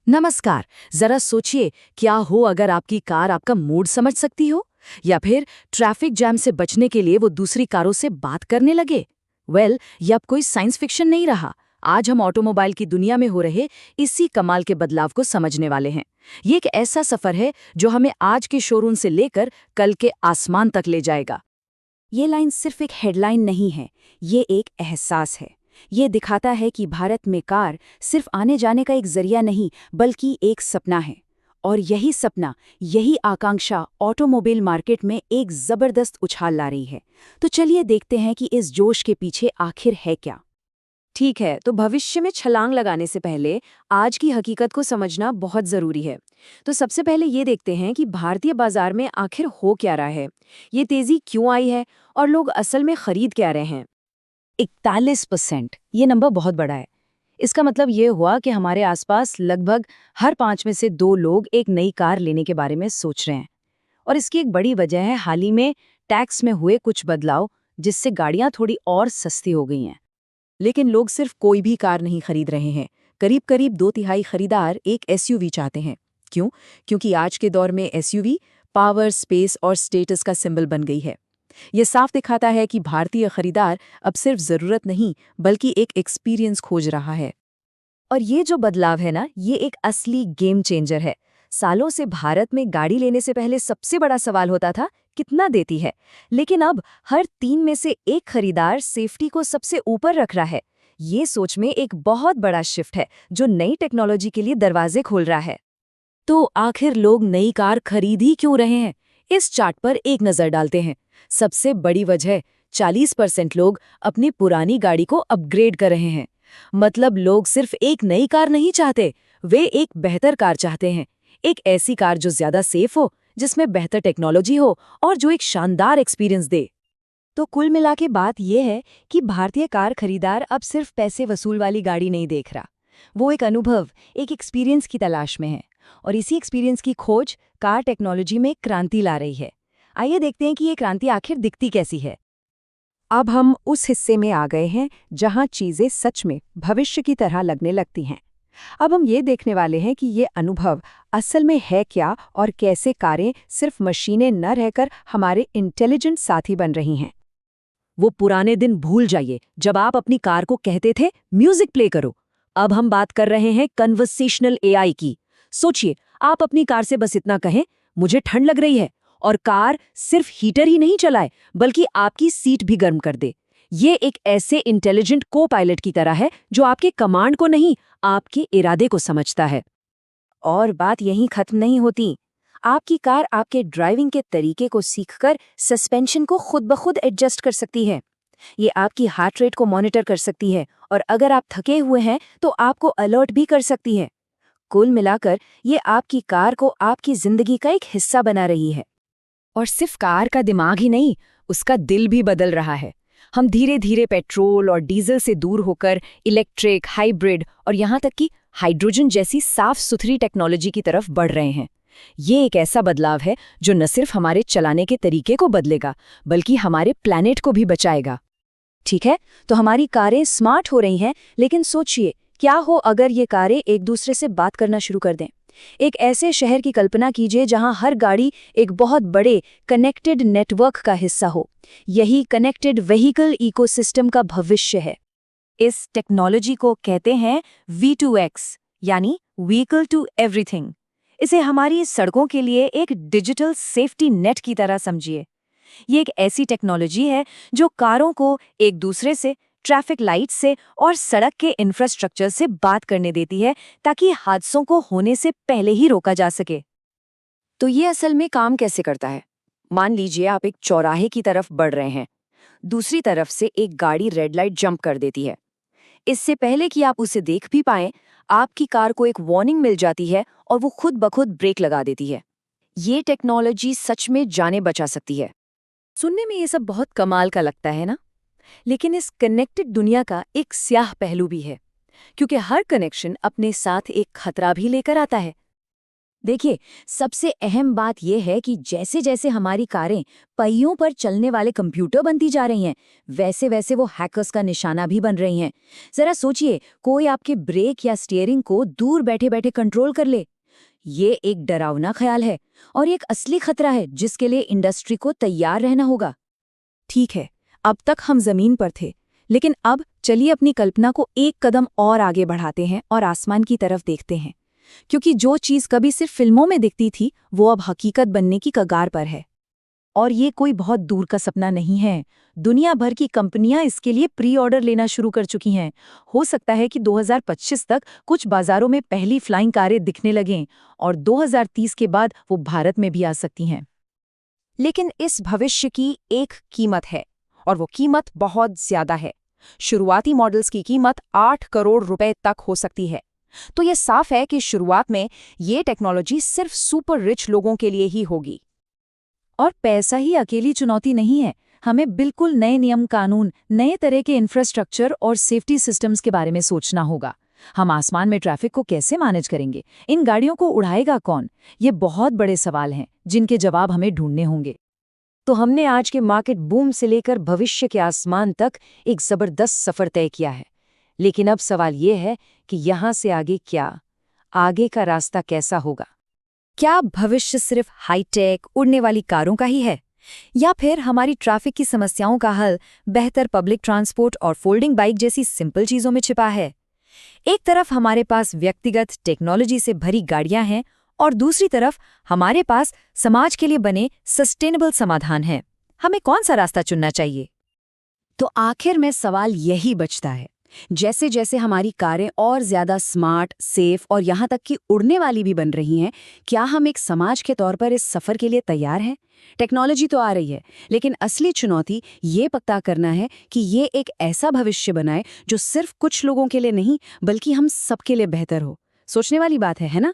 नमस्कार। जरा सोचिए, क्या हो अगर आपकी कार आपका मूड समझ सकती हो, या फिर ट्रैफिक जैम से बचने के लिए वो दूसरी कारों से बात करने लगे। ये अब कोई साइंस फिक्शन नहीं रहा। आज हम ऑटोमोबाइल की दुनिया में हो रहे इसी कमाल के बदलाव को समझने वाले हैं। ये एक ऐसा सफर है जो हमें आज के शोरूम से लेकर कल के आसमान तक ले जाएगा। ये लाइन सिर्फ एक हेडलाइन नहीं है, ये एक एहसास है। ये दिखाता है कि भारत में कार सिर्फ आने जाने का एक जरिया नहीं, बल्कि एक सपना है। और यही सपना, यही आकांक्षा ऑटोमोबाइल मार्केट में एक जबरदस्त उछाल ला रही है। तो चलिए देखते हैं कि इस जोश के पीछे आखिर है क्या। ठीक है, तो भविष्य में छलांग लगाने से पहले आज की हकीकत को समझना बहुत जरूरी है। तो सबसे पहले ये देखते हैं कि भारतीय बाजार में आखिर हो क्या रहा है, ये तेजी क्यों आई है और लोग असल में खरीद क्या रहे हैं। 41%, ये नंबर बहुत बड़ा है। इसका मतलब ये हुआ कि हमारे आसपास लगभग हर 5 में से 2 लोग एक नई कार लेने के बारे में सोच रहे हैं। और इसकी एक बड़ी वजह है हाल ही में टैक्स में हुए कुछ बदलाव, जिससे गाड़ियां थोड़ी और सस्ती हो गई हैं। लेकिन लोग सिर्फ कोई भी कार नहीं खरीद रहे हैं। करीब करीब 2/3 खरीदार एक एसयूवी चाहते हैं। क्यों? क्योंकि आज के दौर में एसयूवी पावर, स्पेस और स्टेटस का सिंबल बन गई है। ये साफ दिखाता है कि भारतीय खरीदार अब सिर्फ जरूरत नहीं, बल्कि एक एक्सपीरियंस खोज रहा है। और ये जो बदलाव है ना, ये एक असली गेम चेंजर है। सालों से भारत में गाड़ी लेने से पहले सबसे बड़ा सवाल होता था, कितना देती है। लेकिन अब हर 3 में से एक खरीदार सेफ्टी को सबसे ऊपर रख रहा है। ये सोच में एक बहुत बड़ा शिफ्ट है, जो नई टेक्नोलॉजी के लिए दरवाजे खोल रहा है। तो आखिर लोग नई कार खरीद ही क्यों रहे हैं? इस चार्ट पर एक नजर डालते हैं। सबसे बड़ी वजह, 40% लोग अपनी पुरानी गाड़ी को अपग्रेड कर रहे हैं। मतलब लोग सिर्फ एक नई कार नहीं चाहते, वे एक बेहतर कार चाहते हैं। एक ऐसी कार जो ज्यादा सेफ हो, जिसमें बेहतर टेक्नोलॉजी हो और जो एक शानदार एक्सपीरियंस दे। तो कुल मिला के बात यह है कि भारतीय कार खरीदार अब सिर्फ पैसे वसूल वाली गाड़ी नहीं देख रहा। वो एक अनुभव, एक एक्सपीरियंस की तलाश में है। और इसी एक्सपीरियंस की खोज कार टेक्नोलॉजी में क्रांति ला रही है। आइए देखते हैं कि ये क्रांति आखिर दिखती कैसी है। अब हम उस हिस्से में आ गए हैं जहां चीजें सच में भविष्य की तरह लगने लगती हैं। अब हम ये देखने वाले हैं कि ये अनुभव असल में है क्या और कैसे कारें सिर्फ मशीनें न रहकर हमारे इंटेलिजेंट साथी बन रही हैं। वो पुराने दिन भूल जाइए जब आप अपनी कार को कहते थे, म्यूजिक प्ले करो। अब हम बात कर रहे हैं कन्वर्सेशनल एआई की। सोचिए, आप अपनी कार से बस इतना कहें, मुझे ठंड लग रही है, और कार सिर्फ हीटर ही नहीं चलाए, बल्कि आपकी सीट भी गर्म कर दे। ये एक ऐसे इंटेलिजेंट को पायलट की तरह है जो आपके कमांड को नहीं, आपके इरादे को समझता है। और बात यहीं खत्म नहीं होती। आपकी कार आपके ड्राइविंग के तरीके को सीखकर सस्पेंशन को खुद ब खुद एडजस्ट कर सकती है। ये आपकी हार्ट रेट को मॉनिटर कर सकती है, और अगर आप थके हुए हैं तो आपको अलर्ट भी कर सकती है। कुल मिलाकर ये आपकी कार को आपकी जिंदगी का एक हिस्सा बना रही है। और सिर्फ कार का दिमाग ही नहीं, उसका दिल भी बदल रहा है। हम धीरे धीरे पेट्रोल और डीजल से दूर होकर इलेक्ट्रिक, हाइब्रिड और यहाँ तक कि हाइड्रोजन जैसी साफ सुथरी टेक्नोलॉजी की तरफ बढ़ रहे हैं। ये एक ऐसा बदलाव है जो न सिर्फ हमारे चलाने के तरीके को बदलेगा, बल्कि हमारे प्लैनेट को भी बचाएगा। ठीक है, तो हमारी कारें स्मार्ट हो रही हैं, लेकिन सोचिए, क्या हो अगर ये कारें एक दूसरे से बात करना शुरू कर दें। एक ऐसे शहर की कल्पना कीजिए जहां हर गाड़ी एक बहुत बड़े कनेक्टेड नेटवर्क का हिस्सा हो। यही कनेक्टेड व्हीकल इकोसिस्टम का भविष्य है। इस टेक्नोलॉजी को कहते हैं V2X, यानी व्हीकल टू एवरीथिंग। इसे हमारी सड़कों के लिए एक डिजिटल सेफ्टी नेट की तरह समझिए। ये एक ऐसी टेक्नोलॉजी है जो कारों को एक दूसरे से, ट्रैफिक लाइट से और सड़क के इंफ्रास्ट्रक्चर से बात करने देती है, ताकि हादसों को होने से पहले ही रोका जा सके। तो ये असल में काम कैसे करता है? मान लीजिए आप एक चौराहे की तरफ बढ़ रहे हैं। दूसरी तरफ से एक गाड़ी रेड लाइट जंप कर देती है। इससे पहले कि आप उसे देख भी पाएं, आपकी कार को एक वार्निंग मिल जाती है और वो खुद ब खुद ब्रेक लगा देती है। ये टेक्नोलॉजी सच में जानें बचा सकती है। सुनने में ये सब बहुत कमाल का लगता है ना? लेकिन इस कनेक्टेड दुनिया का एक स्याह पहलू भी है, क्योंकि हर कनेक्शन अपने साथ एक खतरा भी लेकर आता है। देखिए, सबसे अहम बात यह है कि जैसे जैसे हमारी कारें पहियों पर चलने वाले कंप्यूटर बनती जा रही हैं, वैसे वैसे वो हैकर्स का निशाना भी बन रही हैं। जरा सोचिए, कोई आपके ब्रेक या स्टीयरिंग को दूर बैठे बैठे कंट्रोल कर ले। ये एक डरावना ख्याल है और ये एक असली खतरा है जिसके लिए इंडस्ट्री को तैयार रहना होगा। ठीक है, अब तक हम जमीन पर थे, लेकिन अब चलिए अपनी कल्पना को एक कदम और आगे बढ़ाते हैं और आसमान की तरफ देखते हैं, क्योंकि जो चीज कभी सिर्फ फिल्मों में दिखती थी वो अब हकीकत बनने की कगार पर है। और ये कोई बहुत दूर का सपना नहीं है। दुनिया भर की कंपनियां इसके लिए प्री ऑर्डर लेना शुरू कर चुकी हैं। हो सकता है कि 2025 तक कुछ बाजारों में पहली फ्लाइंग कारें दिखने लगें और 2030 के बाद वो भारत में भी आ सकती हैं। लेकिन इस भविष्य की एक कीमत है, और वो कीमत बहुत ज्यादा है। शुरुआती मॉडल्स की कीमत 8 करोड़ रुपए तक हो सकती है। तो ये साफ है कि शुरुआत में ये टेक्नोलॉजी सिर्फ सुपर रिच लोगों के लिए ही होगी। और पैसा ही अकेली चुनौती नहीं है। हमें बिल्कुल नए नियम कानून, नए तरह के इंफ्रास्ट्रक्चर और सेफ्टी सिस्टम्स के बारे में सोचना होगा। हम आसमान में ट्रैफिक को कैसे मैनेज करेंगे? इन गाड़ियों को उड़ाएगा कौन? ये बहुत बड़े सवाल हैं जिनके जवाब हमें ढूंढने होंगे। तो हमने आज के मार्केट बूम से लेकर भविष्य के आसमान तक एक जबरदस्त सफर तय किया है। लेकिन अब सवाल ये है कि यहाँ से आगे क्या? आगे का रास्ता कैसा होगा? क्या भविष्य सिर्फ हाईटेक उड़ने वाली कारों का ही है, या फिर हमारी ट्रैफिक की समस्याओं का हल बेहतर पब्लिक ट्रांसपोर्ट और फोल्डिंग बाइक जैसी सिंपल चीजों में छिपा है? एक तरफ हमारे पास व्यक्तिगत टेक्नोलॉजी से भरी गाड़ियां हैं और दूसरी तरफ हमारे पास समाज के लिए बने सस्टेनेबल समाधान हैं। हमें कौन सा रास्ता चुनना चाहिए? तो आखिर में सवाल यही बचता है, जैसे जैसे हमारी कारें और ज्यादा स्मार्ट, सेफ और यहाँ तक कि उड़ने वाली भी बन रही हैं, क्या हम एक समाज के तौर पर इस सफर के लिए तैयार हैं? टेक्नोलॉजी तो आ रही है, लेकिन असली चुनौती ये पता करना है कि ये एक ऐसा भविष्य बनाए जो सिर्फ कुछ लोगों के लिए नहीं बल्कि हम सबके लिए बेहतर हो। सोचने वाली बात है ना?